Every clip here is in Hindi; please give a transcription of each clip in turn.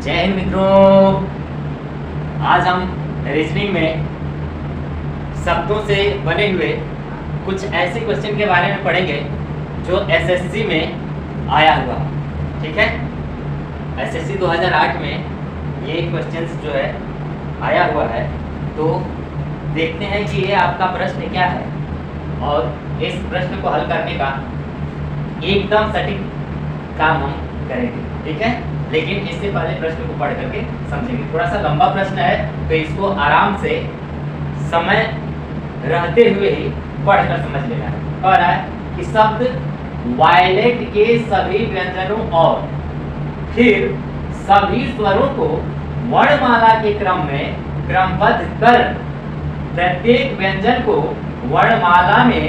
जय हिंद मित्रों। आज हम रीजनिंग में शब्दों से बने हुए कुछ ऐसे क्वेश्चन के बारे में पढ़ेंगे जो एसएससी में आया हुआ। ठीक है, एसएससी 2008 में ये क्वेश्चंस जो है आया हुआ है। तो देखते हैं कि ये आपका प्रश्न क्या है और इस प्रश्न को हल करने का एकदम सटीक काम हम करेंगे। ठीक है, लेकिन इससे पहले प्रश्न को पढ़ करके समझेंगे। थोड़ा सा लंबा प्रश्न है तो इसको आराम से समय रहते हुए ही पढ़कर समझ लेना है। कह रहा है कि शब्द वायलेट के सभी व्यंजनों और फिर सभी स्वरों को वर्णमाला के क्रम में क्रमबद्ध कर प्रत्येक व्यंजन को वर्णमाला में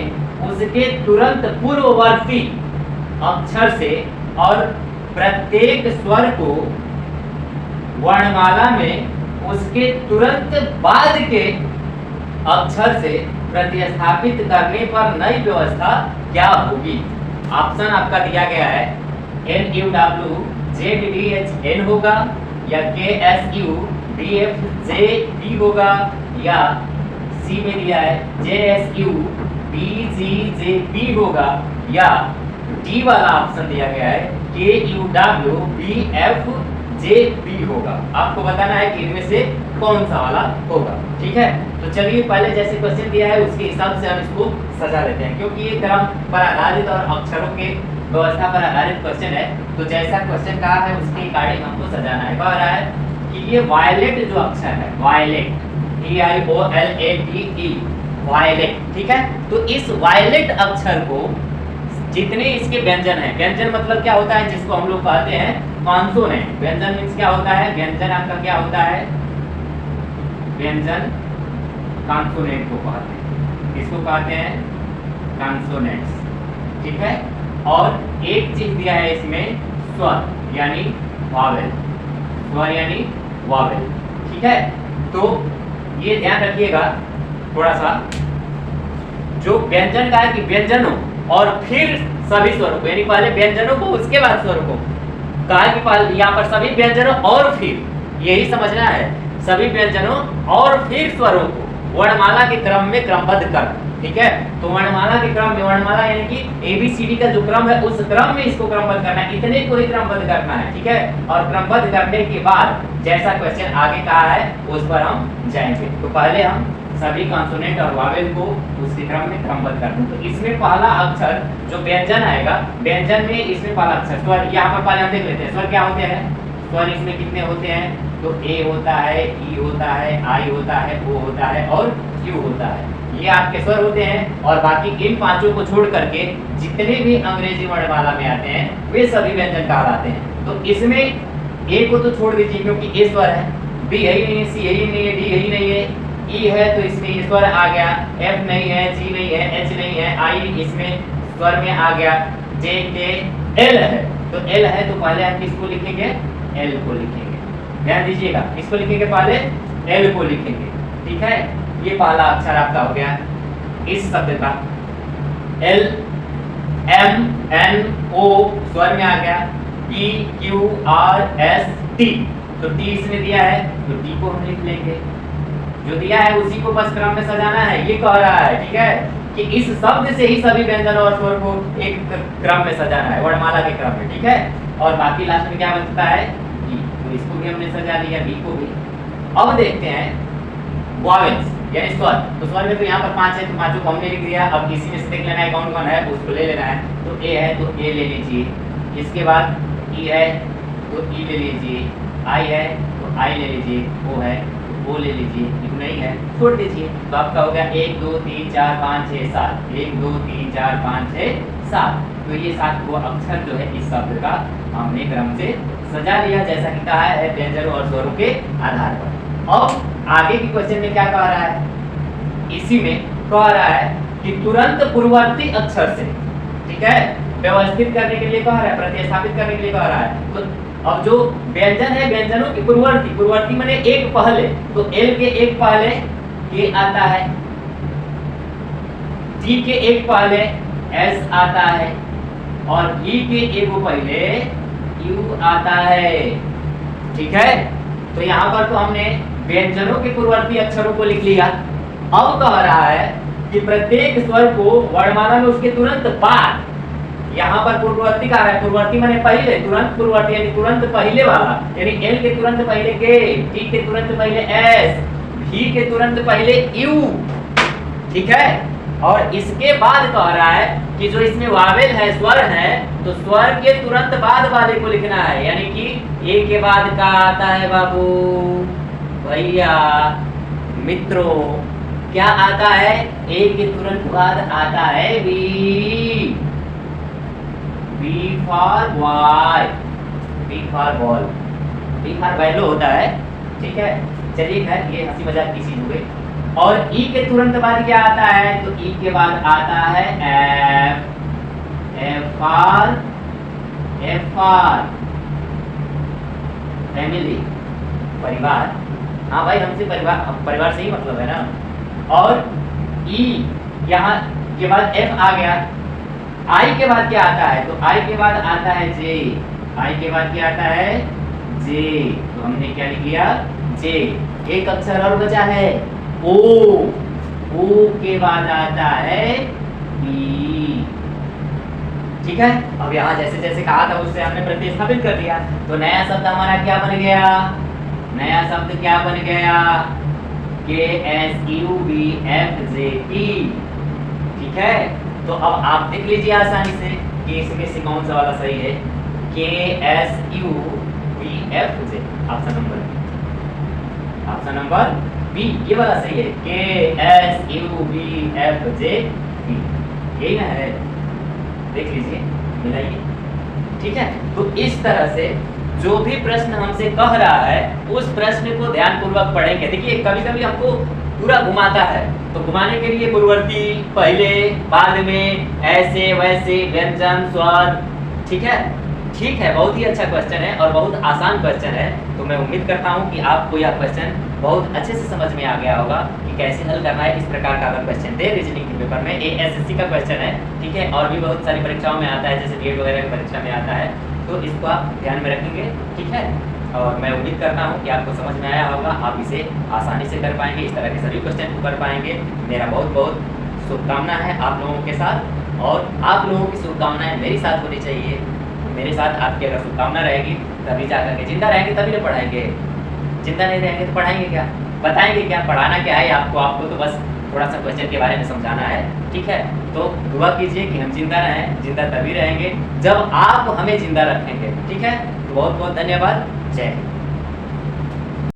उसके तुरंत पूर्ववर्ती अक्षर से और प्रत्येक स्वर को वर्णमाला में उसके तुरंत बाद के अक्षर से प्रतिस्थापित करने पर नई व्यवस्था क्या होगी। ऑप्शन आपका दिया गया है NUWZDHN होगा या KSUDFJD होगा या सी में दिया है JSUBGJP होगा या डी वाला ऑप्शन दिया गया है KUWBFJP होगा। आपको बताना है कि इनमें से कौन सा वाला होगा। ठीक है, तो चलिए पहले जैसे क्वेश्चन दिया है उसके हिसाब से हम इसको सजा लेते हैं, क्योंकि ये क्रम पर आधारित और अक्षरों के व्यवस्था पर आधारित क्वेश्चन है। तो जैसा क्वेश्चन कहा है उसके अकॉर्डिंग हमको सजाना है। कह रहा है कि ये वायलेट जो अक्षर है, वायलेट VIOLATE वायलेट। ठीक है, तो इस वायलेट अक्षर को जितने इसके व्यंजन है, व्यंजन मतलब क्या होता है जिसको हम लोग कहते हैं कॉन्सोनेंट। व्यंजन मींस क्या होता है, व्यंजन आपका क्या होता है, व्यंजन कॉन्सोनेंट को कहते हैं, किसको कहते हैं, कॉन्सोनेंट्स। ठीक है, और एक चीज दिया है इसमें स्वर यानी वावेल, स्वर यानी वावेल। ठीक है, तो ये ध्यान रखिएगा थोड़ा सा, जो व्यंजन का है कि व्यंजनों और फिर सभी स्वरों को, यानी पहले व्यंजनों को उसके बाद स्वरों को कहा कि यहाँ पर सभी व्यंजनों और फिर, यही समझना है, सभी व्यंजनों और फिर स्वरों को वर्णमाला के क्रम में क्रमबद्ध कर। ठीक है, तो वर्णमाला के क्रम में, वर्णमाला यानी कि ABCD का जो क्रम है उस क्रम में इसको क्रमबद्ध करना है, इतने को ही क्रमबद्ध करना है। ठीक है, और क्रमबद्ध करने के बाद जैसा क्वेश्चन आगे कहा है उस पर हम जाएंगे। तो पहले हम सभी कॉन्सोनेंट और वावेल को उसके क्रम में क्रमबद्ध करते हैं। तो इसमें पहला अक्षर जो व्यंजन आएगा, व्यंजन में इसमें पहला अक्षर स्वर, यहाँ पर पहले हम देख लेते हैं स्वर क्या होते हैं। स्वर इसमें कितने होते हैं, तो A होता है, E होता है, I होता है, O होता है और Q होता है। ये आपके स्वर होते हैं और बाकी इन पांचों को छोड़ करके जितने भी अंग्रेजी वर्णमाला में आते हैं वे सभी व्यंजन कहलाते हैं। तो इसमें A को तो छोड़ दीजिए क्योंकि A स्वर है, B है ही नहीं है, C है ही नहीं है, D है ही नहीं है, E है तो इसमें स्वर आ गया, F नहीं है, G नहीं है, H नहीं है, I इसमें स्वर में आ गया, J K L है। तो L है तो पहले हम किसको लिखेंगे, L को लिखेंगे। ध्यान दीजिएगा, किसको लिखेंगे, पहले L को लिखेंगे। ठीक है, ये पहला अक्षर आपका हो गया इस शब्द का L, M N O स्वर में आ गया, P Q R S T। तो T इसने दिया है तो T को हम लिख लेंगे, जो दिया है उसी को बस क्रम में सजाना है। ये कह रहा है ठीक है कि इस शब्द से ही सभी व्यंजन और स्वर को एक क्रम में सजाना है, वर्णमाला के क्रम में। ठीक है, और बाकी लास्ट में क्या बचता है, E, तो इसको भी हमने सजा लिया, B को भी। अब देखते हैं वॉवेल्स यानी स्वर। तो स्वर में तो यहाँ पर 5 है तो पांचों को हमने लिख दिया। अब इसी में से देख लेना है कौन कौन है, उसको ले लेना है। तो A है तो A ले लीजिए, इसके बाद E है तो E ले लीजिए, I है तो I ले लीजिए, O है वो ले लीजिए, नहीं है छोड़ दीजिए। तो आपका हो गया 1 2 3 4 5 6 7, 1 2 3 4 5 6 7। तो ये 7 को अक्षर जो है इस शब्द का हमने क्रम से सजा लिया जैसा कि कहा है व्यंजनों और स्वरों के आधार पर। अब आगे की क्वेश्चन में क्या कह रहा है, इसी में कह रहा है कि तुरंत पूर्ववर्ती अक्षर से, ठीक है, व्यवस्थित करने के लिए कह रहा है, प्रतिस्थापित करने के लिए कह रहा है। तो अब जो व्यंजन है व्यंजनों की पूर्ववर्ती, पूर्ववर्ती माने एक पहले, तो L के एक पहले K आता है, T के एक पहले S आता है और E के एक पहले U आता है। ठीक है, तो यहाँ पर तो हमने व्यंजनों के पूर्ववर्ती अक्षरों को लिख लिया। अब कह रहा है कि प्रत्येक स्वर को वर्णमाला में उसके तुरंत बाद, यहाँ पर पूर्ववर्ती कहा है, पूर्ववर्ती माने पहले, तुरंत पूर्ववर्ती यानी तुरंत पहले वाला, यानी एल के तुरंत पहले के, टी के तुरंत पहले एस, भी के तुरंत पहले यू, ठीक है। और इसके बाद कह रहा है कि जो इसमें वावेल है, स्वर है, तो स्वर के तुरंत बाद वाले को लिखना है, यानी कि ए के बाद का आता है बाबू, भैया, मित्रों, क्या आता है? ए के तुरंत बाद आता है B, B for boy, B for ball, B for bellow होता है, ठीक है। चलिए खैर ये हंसी मजाक की चीज हो गई। और ई के तुरंत बाद क्या आता है? तो ई के बाद आता है एफ, एफ फॉर फैमिली, परिवार। हाँ भाई, हमसे परिवार से ही मतलब है ना। और ई यहाँ के बाद एफ आ गया। आई के बाद क्या आता है? तो आई के बाद आता है जे, आई के बाद क्या आता है? जे, तो हमने क्या लिख लिया? जे। एक अक्षर और बचा है ओ, ओ के बाद आता है बी, ठीक है। अब यहाँ जैसे जैसे कहा था उससे हमने प्रतिस्थापित कर दिया, तो नया शब्द हमारा क्या बन गया? नया शब्द क्या बन गया? K S U B F J P, ठीक है। तो अब आप देख लीजिए आसानी से कि इसमें से कौन सा वाला सही है। K S U B F J, option number B, ये वाला सही है। K S U B F J P, यही ना है, देख लीजिए, मिलाइए, ठीक है। तो इस तरह से जो भी प्रश्न हमसे कह रहा है उस प्रश्न को ध्यानपूर्वक पढ़ेंगे। देखिए कभी कभी हमको पूरा घुमाता है, तो घुमाने के लिए पूर्ववर्ती, पहले, बाद में, ऐसे वैसे, व्यंजन, स्वर, ठीक है। ठीक है, बहुत ही अच्छा क्वेश्चन है और बहुत आसान क्वेश्चन है। तो मैं उम्मीद करता हूँ कि आपको यह क्वेश्चन बहुत अच्छे से समझ में आ गया होगा कि कैसे हल करना है। इस प्रकार का अगर क्वेश्चन दे रीजनिंग के पेपर में, एएसएससी का क्वेश्चन है, ठीक है, और भी बहुत सारी परीक्षाओं में आता है, जैसे बीएड वगैरह की परीक्षा में आता है, तो इसको आप ध्यान में रखेंगे, ठीक है। और मैं उम्मीद करता हूँ कि आपको समझ में आया होगा, आप इसे आसानी से कर पाएंगे, इस तरह के सभी क्वेश्चन को कर पाएंगे। मेरा बहुत बहुत शुभकामना है आप लोगों के साथ, और आप लोगों की शुभकामनाएं मेरे साथ होनी चाहिए। मेरे साथ आपकी अगर शुभकामना रहेगी तभी जाकर के, जिंदा रहेंगे तभी ना पढ़ाएंगे, जिंदा नहीं रहेंगे तो पढ़ाएंगे क्या, बताएंगे क्या, पढ़ाना क्या है आपको? आपको तो बस थोड़ा सा क्वेश्चन के बारे में समझाना है, ठीक है। तो दुआ कीजिए कि हम जिंदा रहें, जिंदा तभी रहेंगे जब आप हमें जिंदा रखेंगे, ठीक है। तो बहुत बहुत धन्यवाद, जय हिंद।